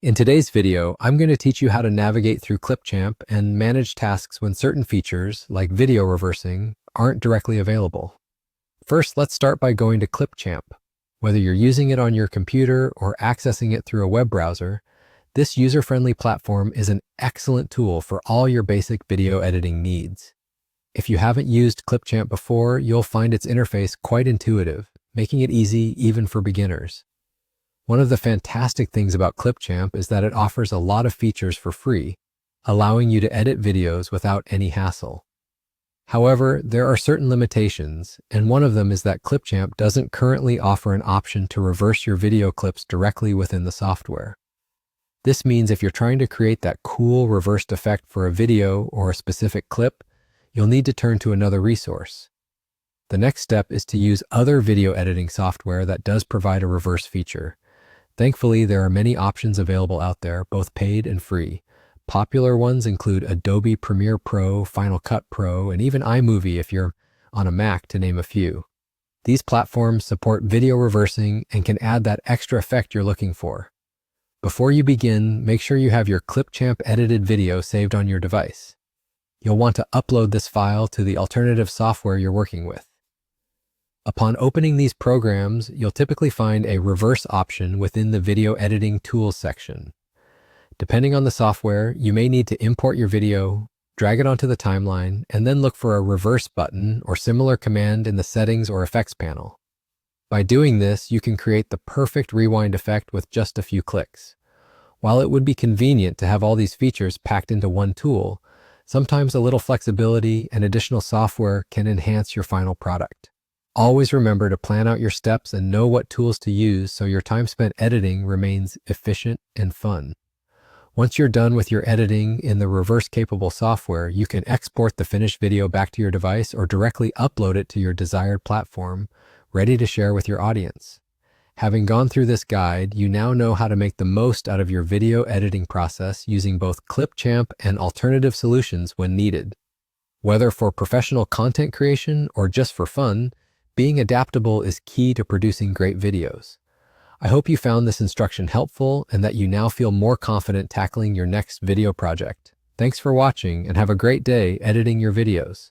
In today's video, I'm going to teach you how to navigate through Clipchamp and manage tasks when certain features, like video reversing, aren't directly available. First, let's start by going to Clipchamp. Whether you're using it on your computer or accessing it through a web browser, this user-friendly platform is an excellent tool for all your basic video editing needs. If you haven't used Clipchamp before, you'll find its interface quite intuitive, making it easy even for beginners. One of the fantastic things about Clipchamp is that it offers a lot of features for free, allowing you to edit videos without any hassle. However, there are certain limitations, and one of them is that Clipchamp doesn't currently offer an option to reverse your video clips directly within the software. This means if you're trying to create that cool reversed effect for a video or a specific clip, you'll need to turn to another resource. The next step is to use other video editing software that does provide a reverse feature. Thankfully, there are many options available out there, both paid and free. Popular ones include Adobe Premiere Pro, Final Cut Pro, and even iMovie if you're on a Mac, to name a few. These platforms support video reversing and can add that extra effect you're looking for. Before you begin, make sure you have your Clipchamp edited video saved on your device. You'll want to upload this file to the alternative software you're working with. Upon opening these programs, you'll typically find a reverse option within the Video Editing Tools section. Depending on the software, you may need to import your video, drag it onto the timeline, and then look for a reverse button or similar command in the Settings or Effects panel. By doing this, you can create the perfect rewind effect with just a few clicks. While it would be convenient to have all these features packed into one tool, sometimes a little flexibility and additional software can enhance your final product. Always remember to plan out your steps and know what tools to use so your time spent editing remains efficient and fun. Once you're done with your editing in the reverse-capable software, you can export the finished video back to your device or directly upload it to your desired platform, ready to share with your audience. Having gone through this guide, you now know how to make the most out of your video editing process using both Clipchamp and alternative solutions when needed. Whether for professional content creation or just for fun, being adaptable is key to producing great videos. I hope you found this instruction helpful and that you now feel more confident tackling your next video project. Thanks for watching and have a great day editing your videos.